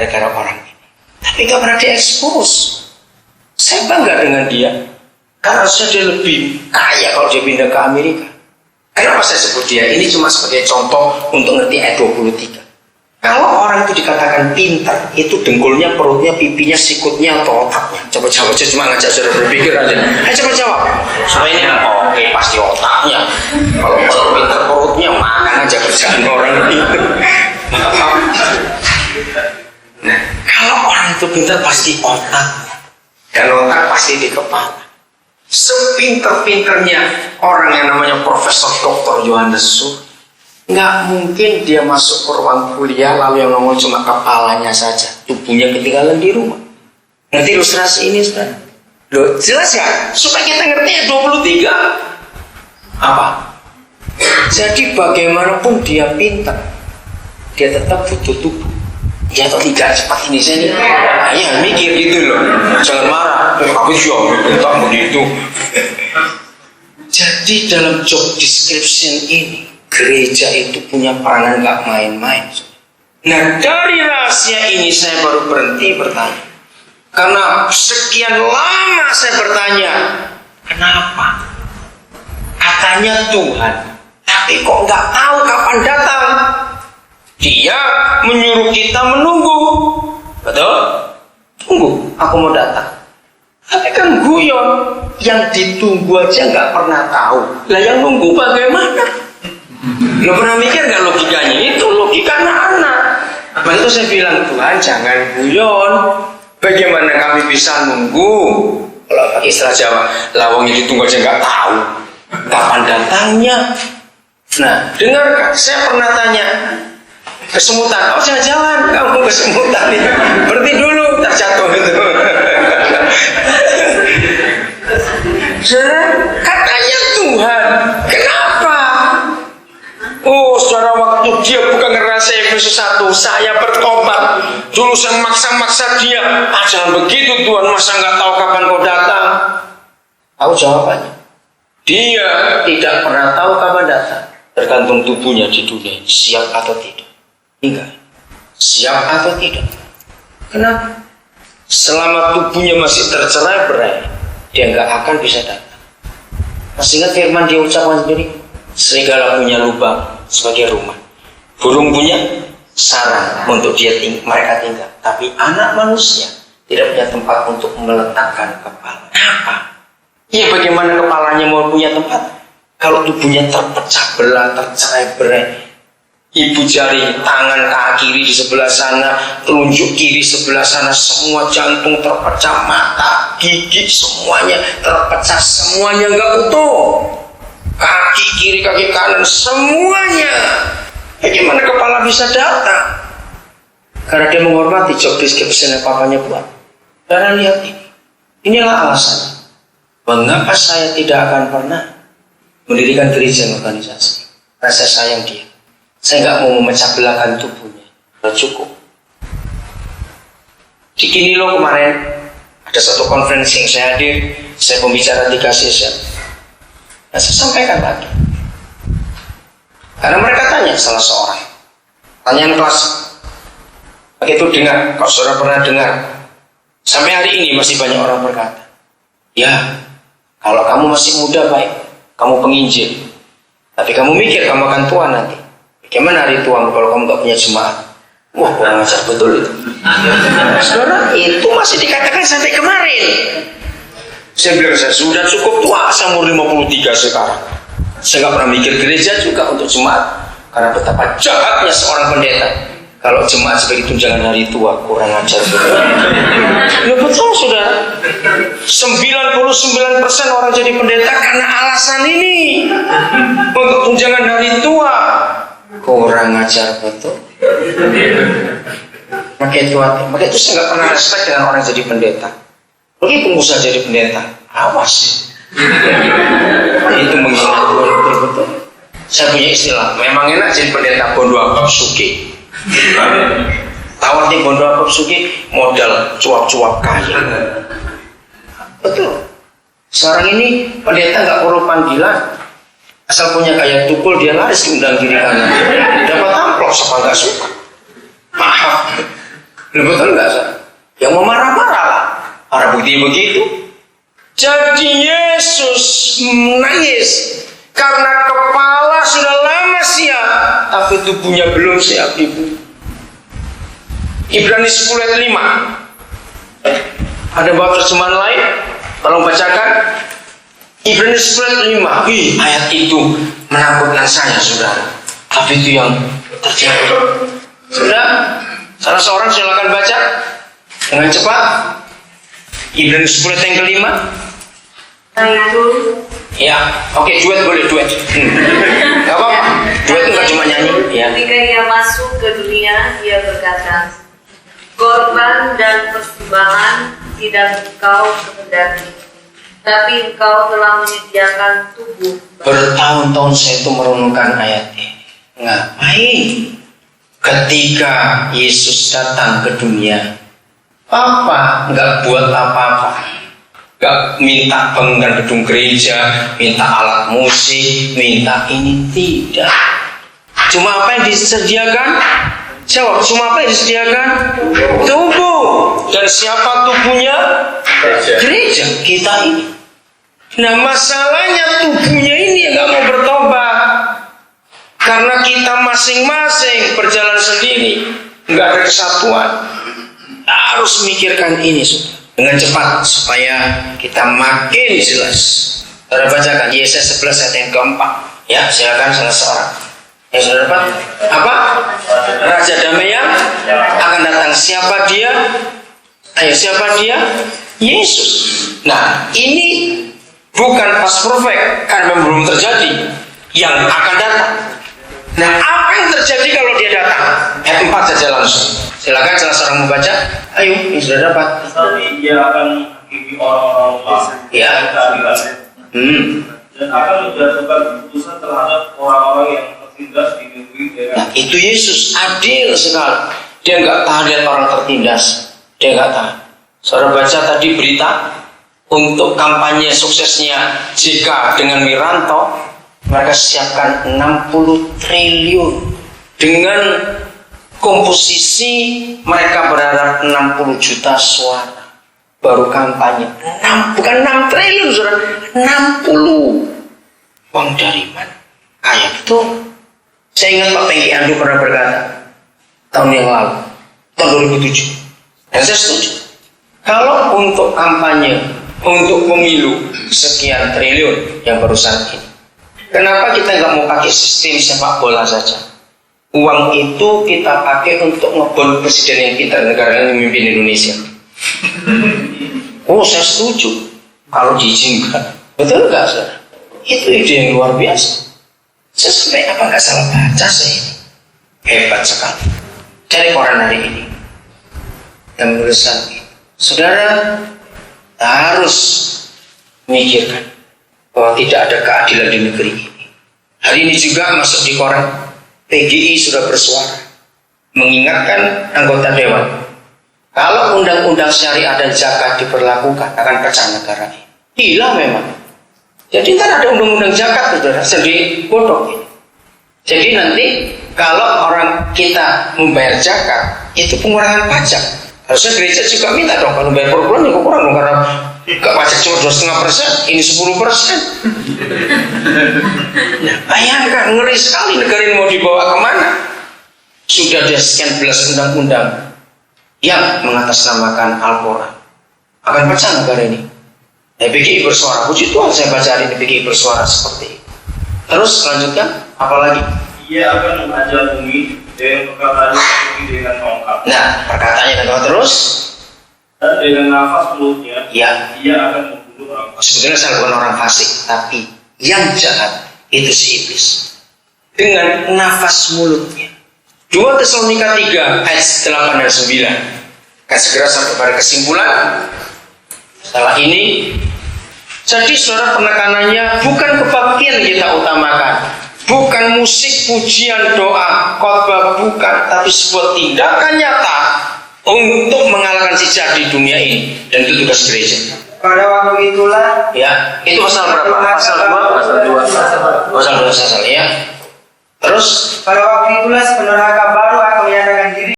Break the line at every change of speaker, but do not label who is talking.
gara-gara orang ini. Tapi gak pernah diekspos. Saya bangga dengan dia. Karena harusnya dia lebih kaya kalau dia pindah ke Amerika. Kenapa saya sebut dia? Ini cuma sebagai contoh untuk ngerti ayat 23. Kalau orang itu dikatakan pintar, itu dengkulnya, perutnya, pipinya, sikutnya, atau otaknya? Coba jawab, saya cuma ngajak saudara berpikir aja. Ayo coba jawab. Supaya ini, oke, pasti otaknya. Kalau pintar perutnya, makan aja kerjaan orang itu. Nah, kalau orang itu pintar pasti otaknya. Dan otak pasti di kepala. Sepinter-pinternya orang yang namanya Profesor Dr. Yohanes Sur, nggak mungkin dia masuk ke ruang kuliah lalu yang nongol cuma kepalanya saja, tubuhnya ketinggalan di rumah. Ngerti ilustrasi ini sekarang? Loh, jelas ya? Supaya kita ngerti ya 23 apa? Jadi bagaimanapun dia pintar, dia tetap butuh tubuh. Ya atau tidak cepat ini saya nih. Ya mikir gitu loh. Jangan marah. Aku juga tak begitu. Jadi dalam job description ini, gereja itu punya peranan gak main-main. Nah dari rahasia ini saya baru berhenti bertanya. Karena sekian lama saya bertanya, kenapa? Katanya Tuhan, tapi kok gak tahu kapan datang. Dia menyuruh kita menunggu. Betul? Tunggu, aku mau datang. Tapi kan guyon. Yang ditunggu aja gak pernah tahu. Lah yang nunggu bagaimana? Lo pernah mikir gak logikanya? Itu logika anak-anak. Maka itu saya bilang, Tuhan jangan guyon. Bagaimana kami bisa nunggu? Kalau pakai istilah Jawa, lawangnya ditunggu aja gak tahu kapan datangnya. Nah, dengarkan, saya pernah tanya, kesemutan, oh jangan-jangan kamu kesemutan nih, berhenti dulu, terjatuh itu. Katanya Tuhan, kenapa? Oh saudara, waktu dia bukan ngerasa Efesus 1, saya bertobat. Dulu saya maksa-maksa dia, jangan begitu Tuhan, masa nggak tahu kapan kau datang? Tahu jawabannya? Dia tidak pernah tahu kapan datang. Tergantung tubuhnya di dunia, siap atau tidak. Enggak. Siap atau tidak. Kenapa? Selama tubuhnya masih tercerai-berai, dia nggak akan bisa datang. Masih ingat firman dia ucapkan sendiri? Serigala punya lubang sebagai rumah, burung punya sarang untuk mereka tinggal. Tapi anak manusia tidak punya tempat untuk meletakkan kepala. Apa? Ya bagaimana kepalanya mau punya tempat? Kalau tubuhnya terpecah belah, tercerai-berai, ibu jari, tangan, kaki kiri di sebelah sana, telunjuk kiri sebelah sana, semua jantung terpecah, mata, gigi, semuanya terpecah, semuanya nggak utuh. Kaki kiri, kaki kanan, semuanya. Bagaimana kepala bisa datang? Karena dia menghormati job description yang papanya buat. Karena lihat ini. Inilah alasannya. Mengapa saya tidak akan pernah mendirikan gereja dan organisasi? Karena saya sayang dia. Saya nggak mau memecah belahkan tubuhnya. Sudah cukup. Di Kinilo kemarin ada satu konferensi yang saya hadir. Saya pembicara 3 session. Nah saya sampaikan lagi. Karena mereka tanya salah seorang. Tanyaan kelas. Begitu dengar, kalau saudara pernah dengar. Sampai hari ini masih banyak orang berkata, ya kalau kamu masih muda baik, kamu penginjil. Tapi kamu mikir kamu akan tua nanti. Bagaimana hari tuamu kalau kamu gak punya jemaat? Wah kurang ajar betul itu. Saudara itu masih dikatakan sampai kemarin. Saya bilang saya sudah cukup tua, saya umur 53 sekarang. Saya gak pernah mikir gereja juga untuk jemaat. Karena betapa jahatnya seorang pendeta. Kalau jemaat sebagai tunjangan hari tua, kurang ajar betul. Ya betul saudara. 99% orang jadi pendeta karena alasan ini. Untuk tunjangan hari tua, kurang ajar betul. Maka itu saya gak pernah respect dengan orang jadi pendeta. Bagi pengusaha jadi pendeta, awas. Itu menghina Tuhan betul-betul. Saya punya istilah, memang enak jadi pendeta bondo apap suki. Tawarnya bondo apap suki, modal cuap-cuap kaya. Betul. Sekarang ini pendeta nggak perlu panggilan, asal punya kaya tukul dia laris diundang kiri kanan. Dapat amplop siapa nggak suka. Maaf. Betul nggak, saudara? Yang mau marah-marah lah. Para bukti begitu. Jadi Yesus menangis karena kepala sudah lama siap, tapi tubuhnya belum siap, Ibu. Ibrani 10 ayat 5. Ada bawa terjemahan lain? Tolong bacakan. Ibrani 10 ayat 5. Ayat itu menakutkan saya, saudara. Tapi itu yang terjadi. Sudah? Salah seorang silakan baca dengan cepat. Ibrani 10 ayat yang kelima.
Itu
Ya, oke, duet boleh, duet. Gak apa-apa. Duet itu gak cuma nyanyi. Ya.
ketika ia masuk ke dunia, ia berkata, korban dan persembahan tidak engkau kehendaki, tapi engkau telah menyediakan tubuh.
Bertahun-tahun saya itu merenungkan ayat ini. Ngapain? Ketika Yesus datang ke dunia, Papa nggak buat apa-apa. Gak minta bangunan gedung gereja, minta alat musik, minta ini, tidak. Cuma apa yang disediakan? Jawab, cuma apa yang disediakan? Tubuh. Dan siapa tubuhnya? Gereja kita ini. Nah, masalahnya tubuhnya ini yang gak mau bertobat. Karena kita masing-masing berjalan sendiri, gak ada kesatuan. Harus mikirkan ini, saudara, dengan cepat supaya kita makin jelas. Saudara bacakan Yesaya 11 ayat yang keempat. Ya, silakan salah seorang. Ya, saudara dapat apa? Raja damai yang akan datang. Siapa dia? Ayo, siapa dia? Yesus. Nah, ini bukan pas perfect karena belum terjadi. Yang akan datang. Nah, apa yang terjadi kalau dia datang? Ayat 4 saja langsung. Silakan salah seorang membaca. Ayo, yang sudah dapat.
Tapi dia akan menghakimi orang-orang lemah.
Ya.
Dan akan menjatuhkan keputusan terhadap orang-orang yang tertindas di negeri daerah.
Nah, itu Yesus adil sekali. Dia nggak tahan lihat orang tertindas. Dia nggak tahan. Saudara baca tadi berita untuk kampanye suksesnya JK dengan Wiranto. Mereka siapkan 60 triliun dengan komposisi mereka berharap 60 juta suara baru kampanye. Bukan 6 triliun, saudara, 60. Uang dari mana? Kayak itu. Saya ingat Pak Pengki Andu pernah berkata tahun yang lalu, tahun 2007, dan saya setuju. Kalau untuk kampanye, untuk pemilu sekian triliun yang baru saat ini, kenapa kita nggak mau pakai sistem sepak bola saja? Uang itu kita pakai untuk ngebon presiden yang kita, negara yang memimpin Indonesia. Oh, saya setuju. Kalau diizinkan, betul nggak, saudara? Itu ide yang luar biasa. Saya sampai apa nggak salah baca saya ini. Hebat sekali. Cari koran hari ini yang menuliskan ini. Saudara harus memikirkan bahwa tidak ada keadilan di negeri ini. Hari ini juga masuk di koran, PGI sudah bersuara mengingatkan anggota dewan, kalau undang-undang syariah dan zakat diberlakukan akan pecah negara ini. Hilang memang. Jadi ntar ada undang-undang zakat, saudara, sedih bodoh ini. Jadi nanti kalau orang kita membayar zakat, itu pengurangan pajak. Harusnya gereja juga minta dong, kalau bayar per bulan juga kurang dong, karena gak pajak cuma 2,5%, ini 10%. Nah, bayangkan, ngeri sekali negara ini mau dibawa kemana. Sudah ada sekian belas undang-undang yang mengatasnamakan Al-Quran. Akan pecah negara ini. PGI bersuara, puji Tuhan saya baca hari ini PGI bersuara seperti itu. Terus lanjutkan, apalagi?
Ia akan mengajar bumi dengan perkataannya seperti dengan tongkat.
Nah, perkataannya kata terus.
Dan dengan nafas mulutnya,
Ya,
ia akan membunuh orang.
sebetulnya saya bukan orang fasik, tapi yang jahat itu si iblis. Dengan nafas mulutnya. 2 Tesalonika 3 ayat 8 dan 9. Akan segera sampai pada kesimpulan. Setelah ini, jadi saudara, penekanannya bukan kebaktian kita utamakan, bukan musik, pujian, doa, khotbah, bukan, tapi sebuah tindakan nyata untuk mengalahkan si jahat di dunia ini, dan itu tugas gereja.
Pada waktu itulah,
Ya, itu pasal berapa? Pasal 2. Pasal 2 ya. Terus
pada waktu itulah si peneraka baru akan menyatakan diri